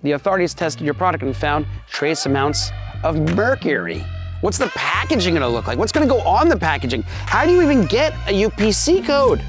The authorities tested your product and found trace amounts of mercury. What's the packaging gonna look like? What's gonna go on the packaging? How do you even get a UPC code?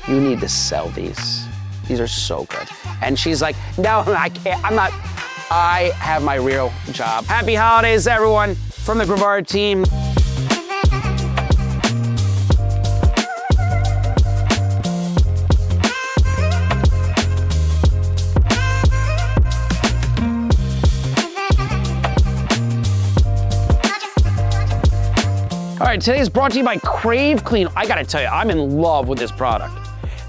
You need to sell these. These are so good. And she's like, no, I can't, I have my real job. Happy holidays, everyone, from the Grovara team. All right, today's brought to you by Crave Clean. I gotta tell you, I'm in love with this product.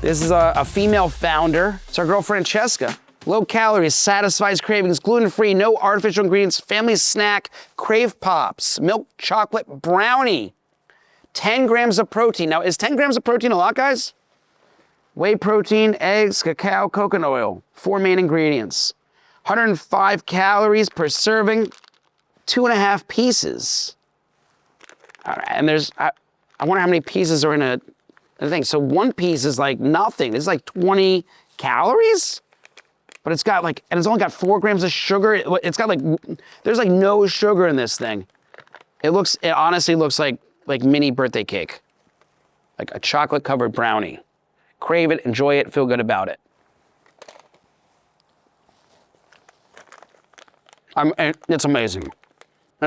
This is a female founder. It's our girl, Francesca. Low calories, satisfies cravings, gluten-free, no artificial ingredients, family snack, Crave Pops, milk chocolate brownie. 10 grams of protein. Now, is 10 grams of protein a lot, guys? Whey protein, eggs, cacao, coconut oil. 4 main ingredients. 105 calories per serving, 2.5 pieces. All right, and I wonder how many pieces are in a thing. So one piece is like nothing. This is like 20 calories, but it's got like, and it's only got 4 grams of sugar. It's got like, there's like no sugar in this thing. It honestly looks like mini birthday cake, like a chocolate covered brownie. Crave it, enjoy it, feel good about it. It's amazing. And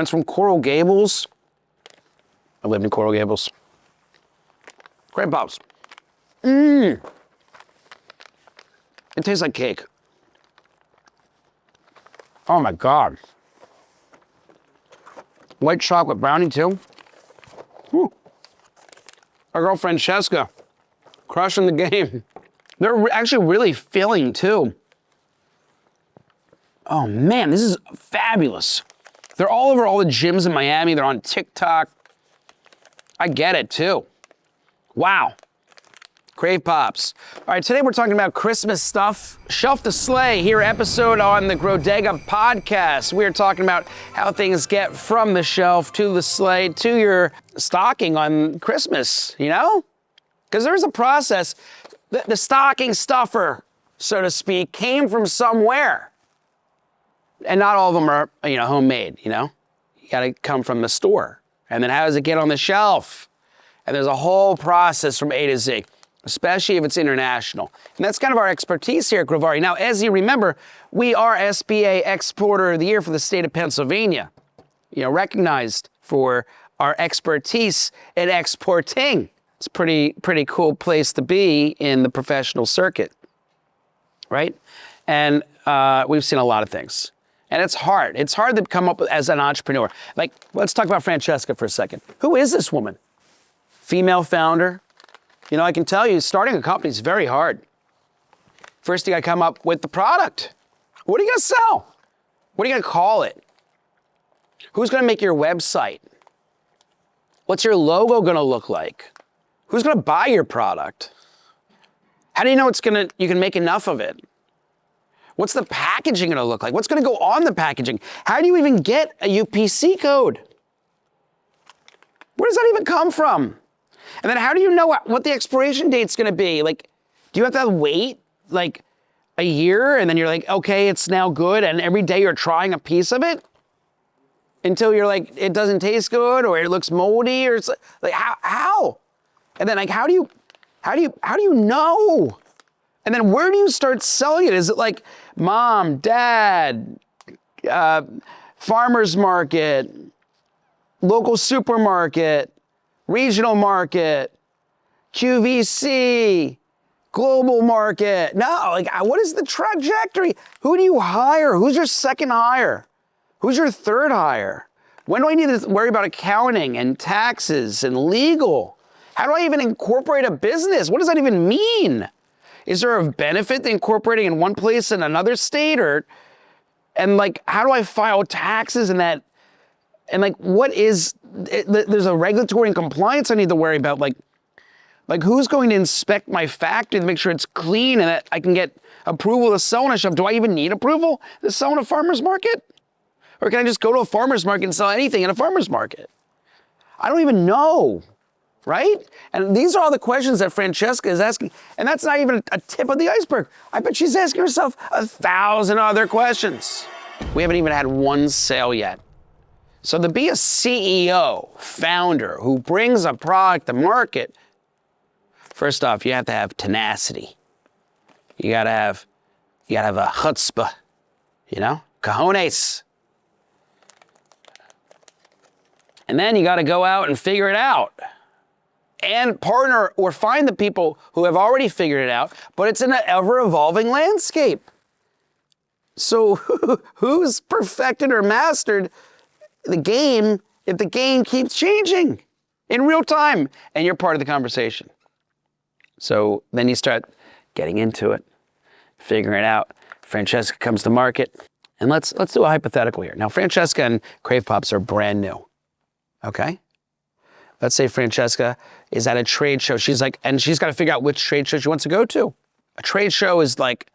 it's from Coral Gables. I lived in Coral Gables. Crave Pops. It tastes like cake. Oh my God. White chocolate brownie too. Whew. Our girl Francesca, crushing the game. They're actually really filling too. Oh man, this is fabulous. They're all over all the gyms in Miami. They're on TikTok. I get it too. Wow. Crave Pops. All right, today we're talking about Christmas stuff. Shelf to Sleigh, here episode on the Grodega podcast. We're talking about how things get from the shelf to the sleigh to your stocking on Christmas, you know? Because there's a process. The stocking stuffer, so to speak, came from somewhere. And not all of them are, homemade, You gotta come from the store. And then how does it get on the shelf? And there's a whole process from A to Z, especially if it's international. And that's kind of our expertise here at Grovara. Now, as you remember, we are SBA Exporter of the Year for the state of Pennsylvania. Recognized for our expertise in exporting. It's a pretty cool place to be in the professional circuit, right? And we've seen a lot of things. And it's hard. It's hard to come up with as an entrepreneur. Like, let's talk about Francesca for a second. Who is this woman? Female founder. I can tell you, starting a company is very hard. First, you gotta come up with the product. What are you gonna sell? What are you gonna call it? Who's gonna make your website? What's your logo gonna look like? Who's gonna buy your product? How do you know you can make enough of it? What's the packaging gonna look like? What's gonna go on the packaging? How do you even get a UPC code? Where does that even come from? And then how do you know what the expiration date's gonna be? Like, do you have to wait like a year and then you're like, okay, it's now good, and every day you're trying a piece of it until you're like, it doesn't taste good or it looks moldy, or it's like how? And then like how do you know? And then where do you start selling it? Is it like mom, dad, farmer's market, local supermarket, regional market, QVC, global market? No, like what is the trajectory? Who do you hire? Who's your second hire? Who's your third hire? When do I need to worry about accounting and taxes and legal? How do I even incorporate a business? What does that even mean? Is there a benefit to incorporating in one place in another state? And like, how do I file taxes in that? And like, there's a regulatory and compliance I need to worry about. Like who's going to inspect my factory to make sure it's clean and that I can get approval to sell on a shelf? Do I even need approval to sell in a farmer's market? Or can I just go to a farmer's market and sell anything in a farmer's market? I don't even know. right? And these are all the questions that Francesca is asking. And that's not even a tip of the iceberg. I bet she's asking herself 1,000 other questions. We haven't even had one sale yet. So to be a CEO, founder, who brings a product to market, first off, you have to have tenacity. You gotta have a chutzpah, you know, cojones. And then you gotta go out and figure it out. And partner or find the people who have already figured it out, but it's an ever-evolving landscape. So who's perfected or mastered the game if the game keeps changing in real time and you're part of the conversation? So then you start getting into it, figuring it out. Francesca comes to market, and let's do a hypothetical here. Now, Francesca and Crave Pops are brand new, okay? Let's say Francesca is at a trade show. She's got to figure out which trade show she wants to go to. A trade show is like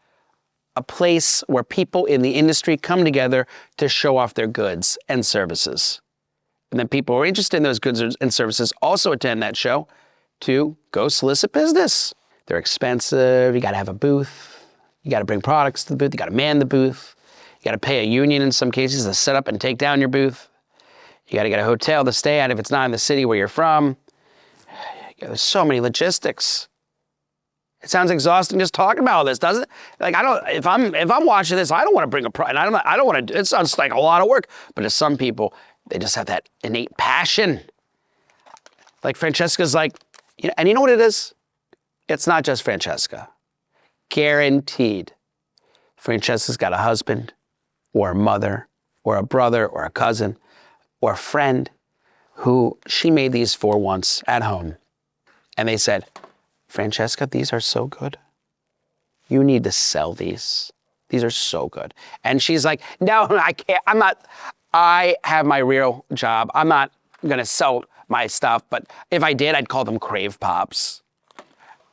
a place where people in the industry come together to show off their goods and services. And then people who are interested in those goods and services also attend that show to go solicit business. They're expensive, you gotta have a booth, you gotta bring products to the booth, you gotta man the booth, you gotta pay a union in some cases to set up and take down your booth. You gotta get a hotel to stay at if it's not in the city where you're from. There's so many logistics. It sounds exhausting just talking about all this, doesn't it? Like if I'm watching this, I don't want to bring a product. I don't want to. It sounds like a lot of work, but to some people, they just have that innate passion. Like Francesca's like, and you know what it is? It's not just Francesca. Guaranteed. Francesca's got a husband, or a mother, or a brother, or a cousin, or a friend who she made these for once at home. And they said, Francesca, these are so good. You need to sell these. These are so good. And she's like, no, I can't. I have my real job. I'm not going to sell my stuff. But if I did, I'd call them Crave Pops.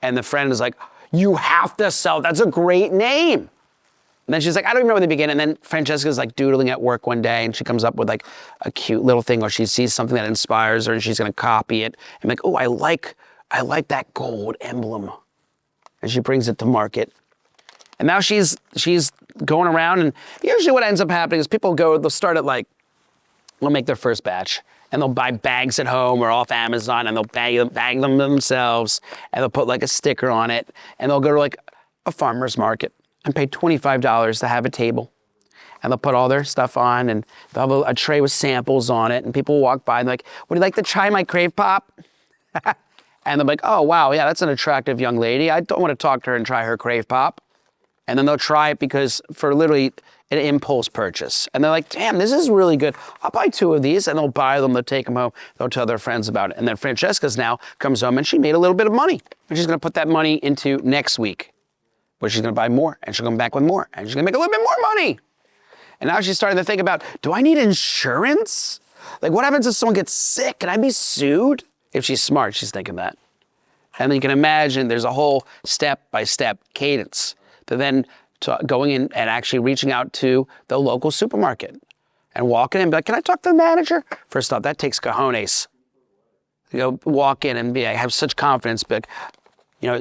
And the friend is like, you have to sell. That's a great name. And then she's like, I don't even know where to begin. And then Francesca's like doodling at work one day and she comes up with like a cute little thing, or she sees something that inspires her and she's gonna copy it. And like, oh, I like that gold emblem. And she brings it to market. And now she's going around, and usually what ends up happening is people they'll start at they'll make their first batch and they'll buy bags at home or off Amazon, and they'll bag them themselves, and they'll put like a sticker on it, and they'll go to like a farmer's market and pay $25 to have a table. And they'll put all their stuff on, and they'll have a tray with samples on it, and people walk by and they're like, would you like to try my Crave Pop? And they're like, oh, wow, yeah, that's an attractive young lady. I don't want to talk to her and try her Crave Pop. And then they'll try it for literally an impulse purchase. And they're like, damn, this is really good. I'll buy 2 of these, and they'll buy them, they'll take them home, they'll tell their friends about it. And then Francesca's now comes home and she made a little bit of money. And she's gonna put that money into next week, where she's gonna buy more, and she'll come back with more, and she's gonna make a little bit more money. And now she's starting to think about, do I need insurance? Like, what happens if someone gets sick? Can I be sued? If she's smart, she's thinking that. And then you can imagine there's a whole step-by-step cadence to then going in and actually reaching out to the local supermarket and walking in and be like, can I talk to the manager? First off, that takes cojones. Walk in and have such confidence, but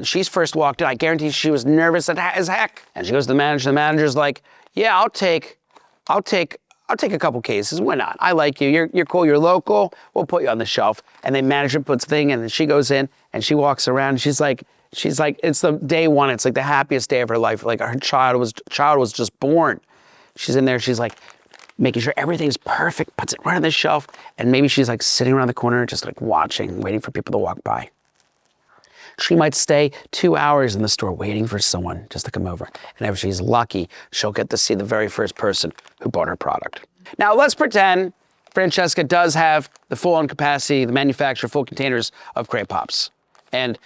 she's first walked in. I guarantee she was nervous as heck. And she goes to the manager. The manager's like, yeah, I'll take a couple cases. Why not? I like you. You're cool. You're local. We'll put you on the shelf. And the manager puts the thing in, and she goes in and she walks around. And she's like, it's the day one. It's like the happiest day of her life. Like her child was just born. She's in there. She's like making sure everything's perfect. Puts it right on the shelf. And maybe she's like sitting around the corner, just like watching, waiting for people to walk by. She might stay 2 hours in the store waiting for someone just to come over. And if she's lucky, she'll get to see the very first person who bought her product. Now, let's pretend Francesca does have the full-on capacity, the manufacturer, full containers of Crave Pops. And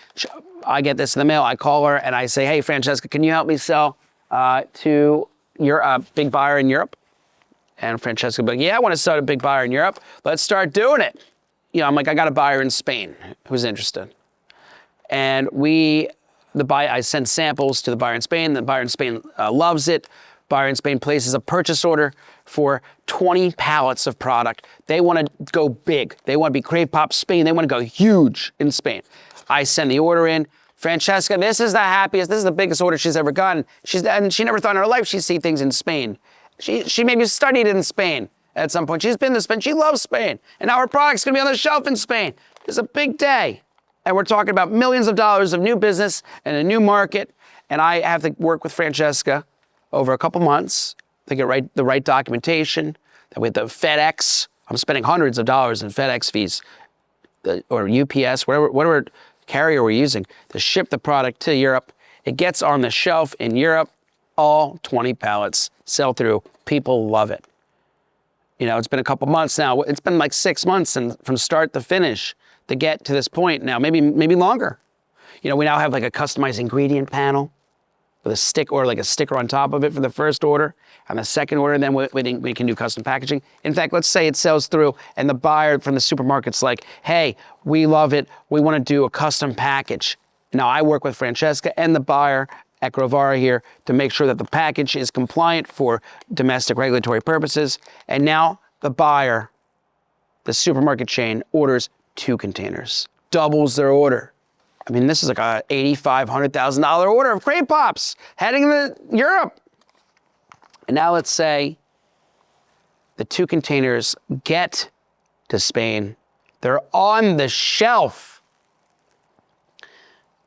I get this in the mail. I call her and I say, hey, Francesca, can you help me sell to your big buyer in Europe? And Francesca will be like, yeah, I want to sell to a big buyer in Europe. Let's start doing it. I'm like, I got a buyer in Spain who's interested. And I send samples to the buyer in Spain. The buyer in Spain loves it, buyer in Spain places a purchase order for 20 pallets of product. They want to go big. They want to be Crave Pops Spain. They want to go huge in Spain. I send the order in. Francesca, this is the happiest, this is the biggest order she's ever gotten. And she never thought in her life she'd see things in Spain. She maybe studied in Spain at some point. She's been to Spain. She loves Spain. And now her product's going to be on the shelf in Spain. It's a big day. And we're talking about millions of dollars of new business and a new market. And I have to work with Francesca over a couple months to get the right documentation. Then with the FedEx, I'm spending hundreds of dollars in FedEx fees, or UPS, whatever carrier we're using to ship the product to Europe. It gets on the shelf in Europe, all 20 pallets sell through. People love it. You know, it's been a couple months now. It's been like 6 months and from start to finish to get to this point now, maybe longer. You know, we now have like a customized ingredient panel with a sticker on top of it for the first order. And the second order, then we can do custom packaging. In fact, let's say it sells through and the buyer from the supermarket's like, hey, we love it. We want to do a custom package. Now I work with Francesca and the buyer at Grovara here to make sure that the package is compliant for domestic regulatory purposes. And now the buyer, the supermarket chain, orders 2 containers, doubles their order. I mean, this is like a $85,000, $100,000 order of Crave Pops heading to Europe. And now let's say the 2 containers get to Spain. They're on the shelf.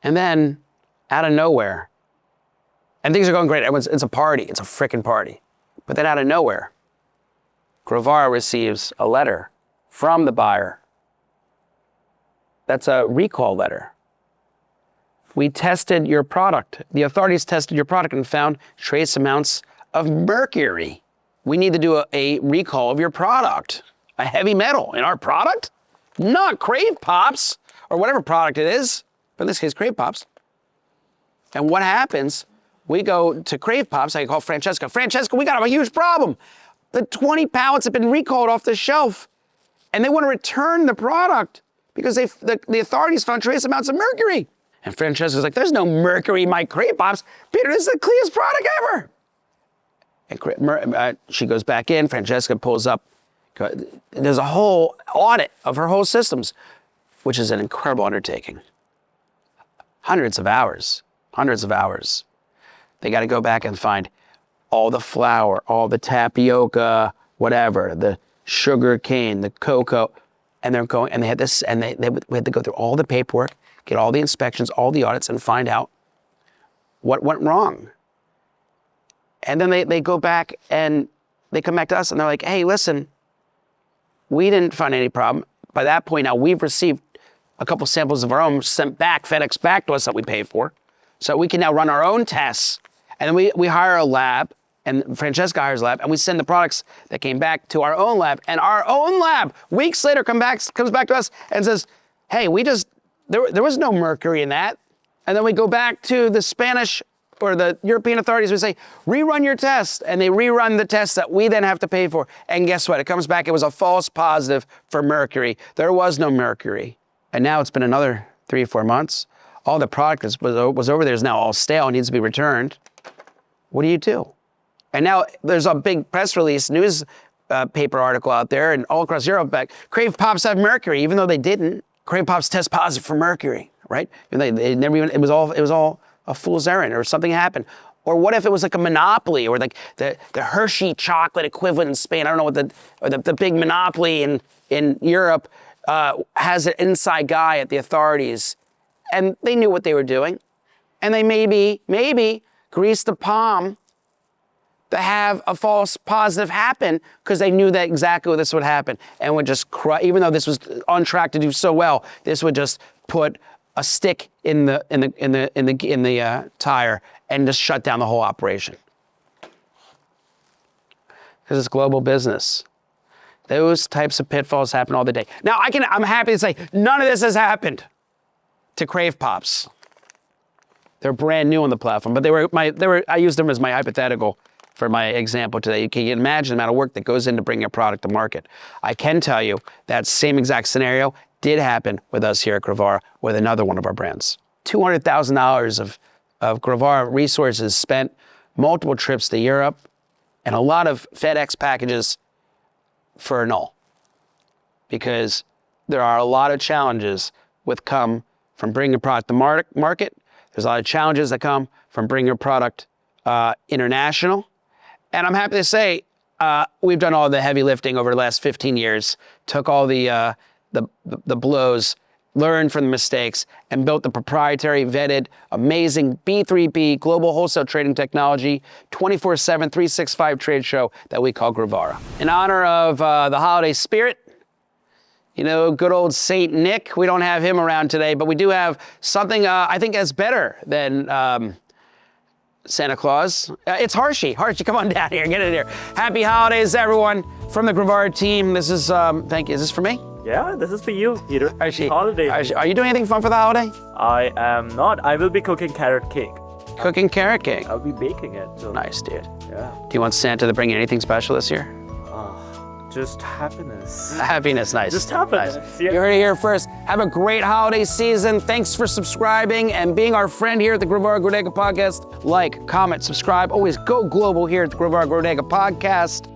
And then out of nowhere, and things are going great. It's a party. It's a frickin' party. But then out of nowhere, Grovara receives a letter from the buyer. That's a recall letter. We tested your product. The authorities tested your product and found trace amounts of mercury. We need to do a recall of your product. A heavy metal in our product? Not Crave Pops, or whatever product it is, but in this case, Crave Pops. And what happens? We go to Crave Pops, I call Francesca. Francesca, we got a huge problem. The 20 pallets have been recalled off the shelf, and they want to return the product because the authorities found trace amounts of mercury. And Francesca's like, there's no mercury in my Crave Pops. Peter, this is the cleanest product ever. And she goes back in, Francesca pulls up. There's a whole audit of her whole systems, which is an incredible undertaking. Hundreds of hours. They got to go back and find all the flour, all the tapioca, whatever, the sugar cane, the cocoa, and they're going, and they had this, and we had to go through all the paperwork, get all the inspections, all the audits, and find out what went wrong. And then they go back and they come back to us and they're like, hey, listen, we didn't find any problem. By that point now, we've received a couple samples of our own sent back, FedEx back to us that we paid for. So we can now run our own tests. And then we hire a lab, and Francesca hires a lab, and we send the products that came back to our own lab. And our own lab, weeks later, comes back to us and says, hey, there was no mercury in that. And then we go back to the Spanish or the European authorities, we say, rerun your test. And they rerun the test that we then have to pay for. And guess what? It comes back, it was a false positive for mercury. There was no mercury. And now it's been another 3 or 4 months. All the product that was over there is now all stale and needs to be returned. What do you do? And now there's a big press release, news paper article out there and all across Europe back, Crave Pops have mercury, even though they didn't. Crave Pops test positive for mercury, right? And they never even, it was all a fool's errand or something happened. Or what if it was like a monopoly or like the Hershey chocolate equivalent in Spain? I don't know what the big monopoly in Europe has an inside guy at the authorities and they knew what they were doing. And they maybe greased the palm to have a false positive happen because they knew that exactly this would happen and would just even though this was on track to do so well, this would just put a stick in the tire and just shut down the whole operation. Because it's global business. Those types of pitfalls happen all the day. Now I'm happy to say none of this has happened to Crave Pops. They're brand new on the platform, but I used them as my hypothetical for my example today. You can imagine the amount of work that goes into bringing a product to market. I can tell you that same exact scenario did happen with us here at Grovara with another one of our brands. $200,000 of Grovara resources spent, multiple trips to Europe, and a lot of FedEx packages for null, because there are a lot of challenges with come from bringing a product to market. There's a lot of challenges that come from bringing a product international. And I'm happy to say we've done all the heavy lifting over the last 15 years, took all the blows, learned from the mistakes, and built the proprietary, vetted, amazing B3B global wholesale trading technology, 24/7, 365 trade show that we call Grovara. In honor of the holiday spirit, you know, good old Saint Nick, we don't have him around today, but we do have something I think that's better than Santa Claus. It's Harshey. Harshey, come on down here, get in here. Happy holidays, everyone, from the Grovara team. This is, thank you. Is this for me? Yeah, this is for you, Peter. Harshey, Holiday. Harshey, are you doing anything fun for the holiday? I am not. I will be cooking carrot cake. Cooking carrot cake. I'll be baking it. So. Nice, dude. Yeah. Do you want Santa to bring you anything special this year? Just happiness. Happiness, nice. Just happiness. Nice. Yeah. You heard it here first. Have a great holiday season. Thanks for subscribing and being our friend here at the Grovara Grodega podcast. Like, comment, subscribe. Always go global here at the Grovara Grodega podcast.